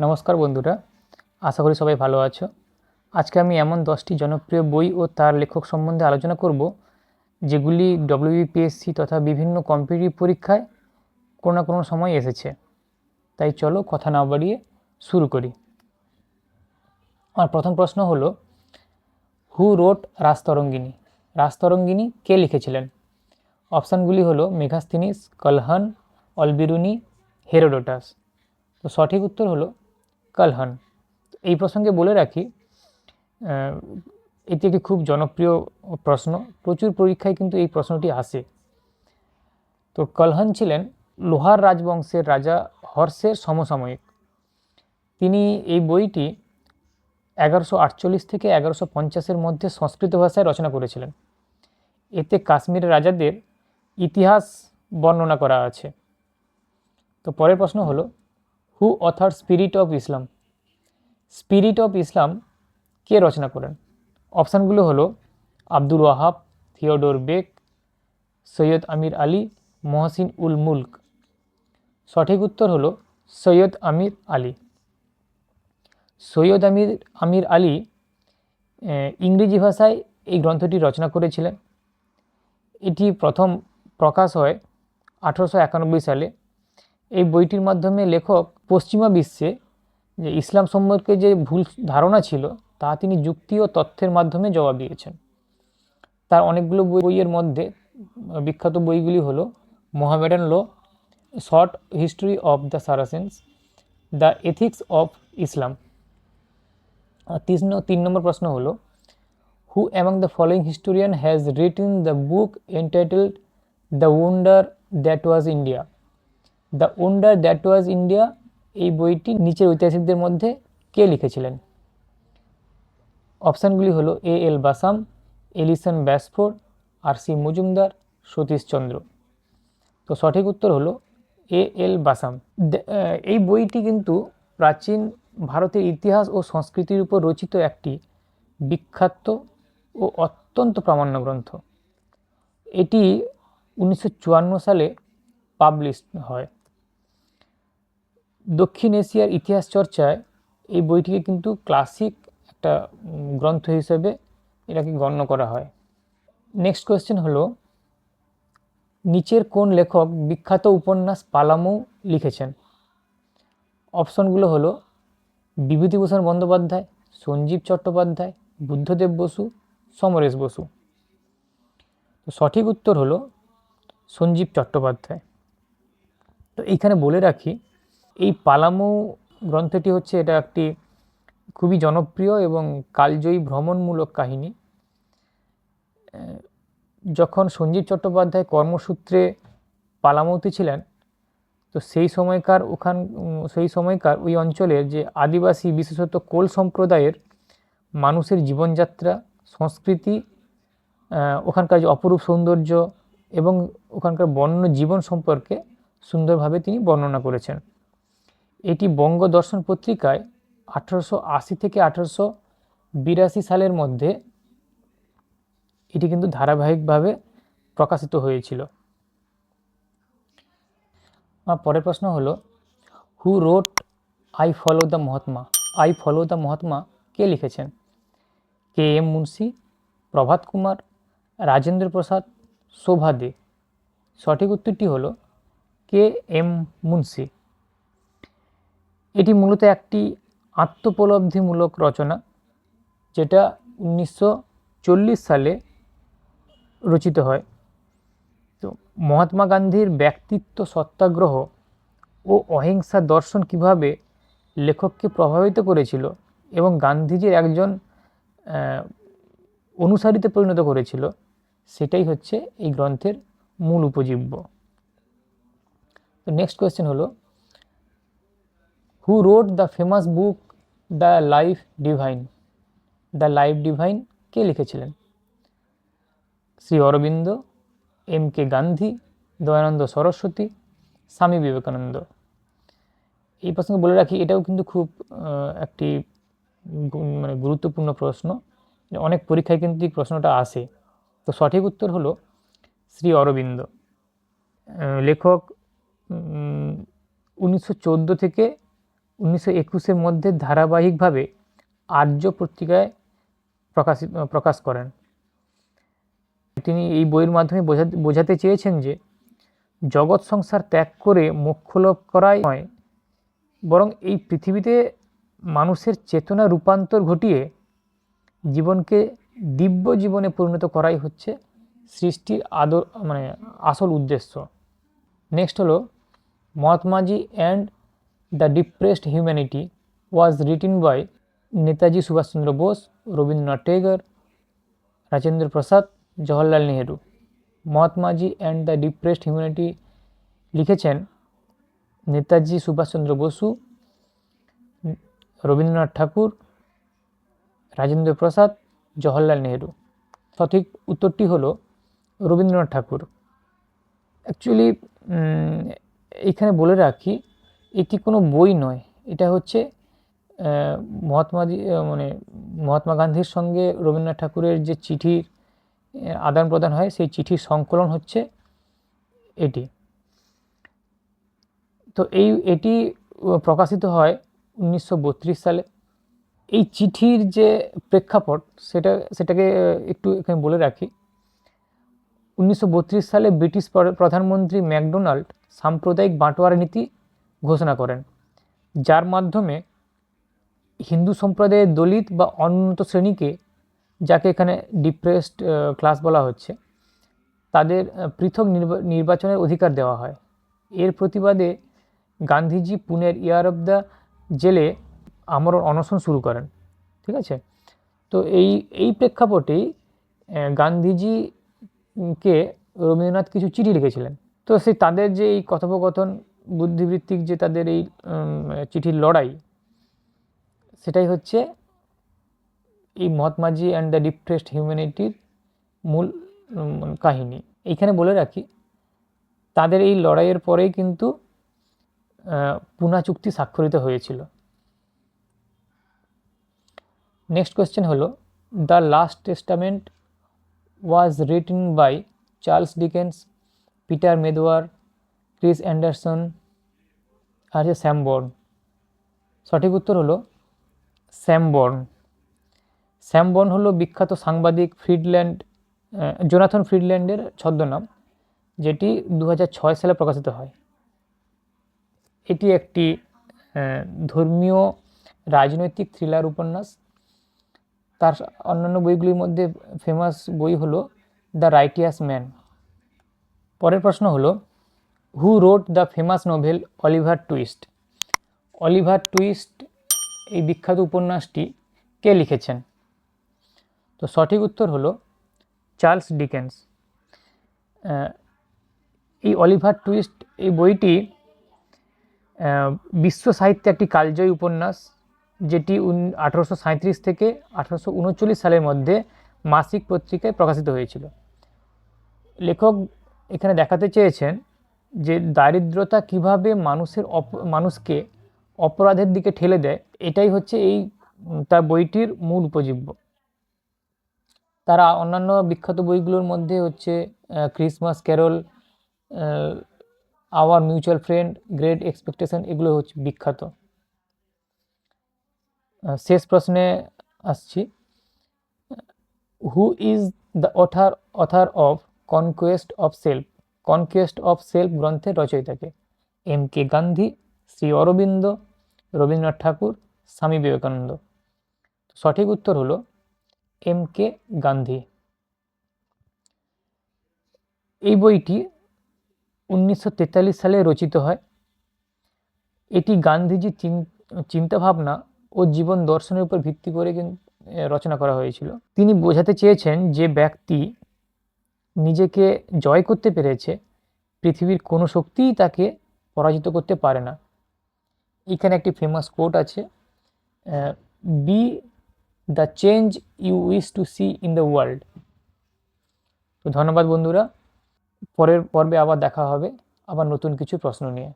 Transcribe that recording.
নমস্কার বন্ধুরা, আশা করি সবাই ভালো আছো। আজকে আমি এমন 10টি জনপ্রিয় বই ও তার লেখক সম্বন্ধে আলোচনা করব যেগুলি ডব্লিউবিপিএসসি তথা বিভিন্ন কম্পিটিটিভ পরীক্ষায় কোনো না কোনো সময় এসেছে। তাই চলো কথা না বাড়িয়ে শুরু করি। আমার প্রথম প্রশ্ন হলো, হু রোট রাজতরঙ্গিনী? রাজতরঙ্গিনী কে লিখেছিলেন? অপশানগুলি হলো মেগাস্থিনিস, কালহন, অলবিরুনি, হেরোডোটাস। তো সঠিক উত্তর হলো কালহন। এই প্রসঙ্গে বলে রাখি, এটি একটি খুব জনপ্রিয় প্রশ্ন, প্রচুর পরীক্ষায় কিন্তু এই প্রশ্নটি আসে। তো কালহন ছিলেন লোহার রাজবংশের রাজা হর্ষের সমসাময়িক। তিনি এই বইটি 1148 থেকে 1150-এর মধ্যে সংস্কৃত ভাষায় রচনা করেছিলেন। এতে কাশ্মীরের রাজাদের ইতিহাস বর্ণনা করা আছে। তো পরের প্রশ্ন হলো, who author spirit of Islam? Spirit of Islam কে রচনা করেন? অপশানগুলো হলো Abdul Wahab, Theodore Beck, Syed Ameer Ali, Mohsin ul Mulk. সঠিক উত্তর হলো সৈয়দ আমির আলী। সৈয়দ আমির আলী ইংরেজি ভাষায় এই গ্রন্থটি রচনা করেছিলেন। এটি প্রথম প্রকাশ হয় 1891 সালে। এই বইটির মাধ্যমে লেখক পশ্চিমা বিশ্বে যে ইসলাম সম্পর্কে যে ভুল ধারণা ছিল তা তিনি যুক্তি ও তথ্যের মাধ্যমে জবাব দিয়েছেন। তার অনেকগুলো বইয়ের মধ্যে বিখ্যাত বইগুলি হলো Mohammedan law, short history of the Saracens, the ethics of Islam. 3 নম্বর প্রশ্ন হলো, who among the following historian has written the book entitled the wonder that was India? The wonder that was India এই বইটি নিচের ঐতিহাসিকদের মধ্যে কে লিখেছিলেন? অপশানগুলি হলো L Basham, Ellison Basford, R C. Majumdar, Satishchandra. তো সঠিক উত্তর হলো এল বাসাম। এই বইটি কিন্তু প্রাচীন ভারতের ইতিহাস ও সংস্কৃতির উপর রচিত একটি বিখ্যাত ও অত্যন্ত প্রামাণ্য গ্রন্থ। এটি 1954 সালে পাবলিশ হয়। দক্ষিণ এশিয়ার ইতিহাস চর্চায় এই বইটিকে কিন্তু ক্লাসিক একটা গ্রন্থ হিসেবে এটাকে গণ্য করা হয়। নেক্সট কোয়েশ্চেন হলো, নিচের কোন লেখক বিখ্যাত উপন্যাস পালামৌ লিখেছেন? অপশনগুলো হলো বিভূতিভূষণ বন্দ্যোপাধ্যায়, সঞ্জীব চট্টোপাধ্যায়, বুদ্ধদেব বসু, সমরেশ বসু। তো সঠিক উত্তর হলো সঞ্জীব চট্টোপাধ্যায়। তো এইখানে বলে রাখি, এই পালামৌ গ্রন্থটি হচ্ছে এটা একটি খুবই জনপ্রিয় এবং কালজয়ী ভ্রমণমূলক কাহিনী। যখন সঞ্জীব চট্টোপাধ্যায় কর্মসূত্রে পালামৌতে ছিলেন, তো সেই সময়কার ওই অঞ্চলের যে আদিবাসী বিশেষত কোল সম্প্রদায়ের মানুষের জীবনযাত্রা, সংস্কৃতি, ওখানকার যে অপরূপ সৌন্দর্য এবং ওখানকার বন্য জীবন সম্পর্কে সুন্দরভাবে তিনি বর্ণনা করেছেন। এটি বঙ্গদর্শন পত্রিকায় 1880 থেকে 1882 সালের মধ্যে এটি কিন্তু ধারাবাহিকভাবে প্রকাশিত হয়েছিল। আমার পরের প্রশ্ন হলো, who wrote I follow the Mahatma? I follow the Mahatma কে লিখেছেন? K M Munshi, Prabhat Kumar, Rajendra Prasad, Shobha De. সঠিক উত্তরটি হলো কে এম মুন্সি। এটি মূলত একটি আত্মোপলব্ধিমূলক রচনা, যেটা 1940 সালে রচিত হয়। তো মহাত্মা গান্ধীর ব্যক্তিত্ব, সত্যাগ্রহ ও অহিংসা দর্শন কিভাবে লেখককে প্রভাবিত করেছিল এবং গান্ধীজির একজন অনুসারীতে পরিণত করেছিল, সেটাই হচ্ছে এই গ্রন্থের মূল উপজীব্য। তো নেক্সট কোয়েশ্চেন হলো, who wrote the famous book the life divine? The life divine কে লিখেছিলেন? Shri Aurobindo, M K Gandhi, Dayananda Saraswati, Swami Vivekananda. এই প্রসঙ্গে বলে রাখি, এটাও কিন্তু খুব একটি গুরুত্বপূর্ণ প্রশ্ন, অনেক পরীক্ষায় কিন্তু এই প্রশ্নটা আসে। তো সঠিক উত্তর হলো শ্রী অরবিন্দ। লেখক 1914 থেকে 1921-এর মধ্যে ধারাবাহিকভাবে আর্য পত্রিকায় প্রকাশ করেন। তিনি এই বইয়ের মাধ্যমে বোঝাতে চেয়েছেন যে জগৎ সংসার ত্যাগ করে মোক্ষ লাভ করাই নয়, বরং এই পৃথিবীতে মানুষের চেতনা রূপান্তর ঘটিয়ে জীবনকে দিব্য জীবনে পরিণত করাই হচ্ছে সৃষ্টির আসল উদ্দেশ্য। নেক্সট হলো Mahatmaji and the depressed humanity was written by Netaji Subhashchandra Bose, Rabindranath Tagore, Rajendra Prasad, Jawaharlal Nehru. Mahatmaji and the depressed humanity লিখেছেন নেতাজি সুভাষচন্দ্র বসু, রবীন্দ্রনাথ ঠাকুর, রাজেন্দ্র প্রসাদ, জওহরলাল নেহেরু। সঠিক উত্তরটি হলো রবীন্দ্রনাথ ঠাকুর। অ্যাকচুয়ালি এইখানে বলে রাখি, এটি কোনো বই নয়, এটা হচ্ছে মহাত্মা গান্ধীর সঙ্গে রবীন্দ্রনাথ ঠাকুরের যে চিঠির আদান প্রদান হয়, সেই চিঠির সংকলন হচ্ছে এটি। তো এটি প্রকাশিত হয় 1932 সালে। এই চিঠির যে প্রেক্ষাপট সেটাকে একটু এখানে বলে রাখি। 1932 সালে ব্রিটিশ প্রধানমন্ত্রী ম্যাকডোনাল্ড সাম্প্রদায়িক বাঁটোয়ারা নীতি ঘোষণা করেন, যার মাধ্যমে হিন্দু সম্প্রদায়ের দলিত বা অনুন্নত শ্রেণীকে, যাকে এখানে ডিপ্রেসড ক্লাস বলা হচ্ছে, তাদের পৃথক নির্বাচনের অধিকার দেওয়া হয়। এর প্রতিবাদে গান্ধীজি পুনের ইয়ার অফ দ্য জেলে আমরণ অনশন শুরু করেন। ঠিক আছে, তো এই প্রেক্ষাপটেই গান্ধীজিকে রবীন্দ্রনাথ কিছু চিঠি লিখেছিলেন। তো তাদের যে এই কথোপকথন বুদ্ধিবৃত্তিক যে তাদের এই চিঠির লড়াই, সেটাই হচ্ছে এই মহাত্মাজি অ্যান্ড দ্য ডিপ্রেসড হিউম্যানিটির মূল কাহিনী। এইখানে বলে রাখি, তাদের এই লড়াইয়ের পরেই কিন্তু পুনা চুক্তি স্বাক্ষরিত হয়েছিল। নেক্সট কোয়েশ্চেন হলো the last testament was written by Charles Dickens, Peter Medawar, Chris Anderson আর স্যাম বর্ন। সঠিক উত্তর হলো স্যাম বর্ন। স্যাম বর্ন হলো বিখ্যাত সাংবাদিক জোনাথন ফ্রিডল্যান্ডের ছদ্মনাম, যেটি 2006 সালে প্রকাশিত হয়। এটি একটি ধর্মীয় রাজনৈতিক থ্রিলার উপন্যাস। তার অন্যান্য বইগুলির মধ্যে ফেমাস বই হলো দ্য রাইটিয়াস ম্যান। পরের প্রশ্ন হলো who wrote the famous novel Oliver Twist. Oliver Twist এই বিখ্যাত উপন্যাসটি কে লিখেছেন? তো সঠিক উত্তর হলো চার্লস ডিকেন্স। এই অলিভার টুইস্ট এই বইটি বিশ্ব সাহিত্যে একটি কালজয়ী উপন্যাস, যেটি 1837 থেকে 1839 সালের মধ্যে মাসিক পত্রিকায় প্রকাশিত হয়েছিল। লেখক এখানে দেখাতে চেয়েছেন যে দারিদ্রতা কিভাবে মানুষকে অপরাধের দিকে ঠেলে দেয়, এটাই হচ্ছে তার বইটির মূল উপজীব্য। তারা অন্যান্য বিখ্যাত বইগুলোর মধ্যে হচ্ছে Christmas carol, our mutual friend, great expectation, এগুলো হচ্ছে বিখ্যাত। শেষ প্রশ্নে আসছি, who is the author of conquest of self. Conquest of self গ্রন্থের রচয়িতাকে? এম.কে. গান্ধী, শ্রী অরবিন্দ, রবীন্দ্রনাথ ঠাকুর, স্বামী বিবেকানন্দ। সঠিক উত্তর হলো এম.কে. গান্ধী। এই বইটি 1943 সালে রচিত হয়। এটি গান্ধীজির চিন্তাভাবনা ও জীবন দর্শনের উপর ভিত্তি করে রচনা করা হয়েছিল। তিনি বোঝাতে চেয়েছেন যে ব্যক্তি নিজেকে জয় করতে পেরেছে, পৃথিবীর কোনো শক্তিই তাকে পরাজিত করতে পারে না। এখানে একটি ফেমাস কোট আছে, be the change you wish to see in the world. তো ধন্যবাদ বন্ধুরা, পরের পর্বে আবার দেখা হবে আবার নতুন কিছু প্রশ্ন নিয়ে।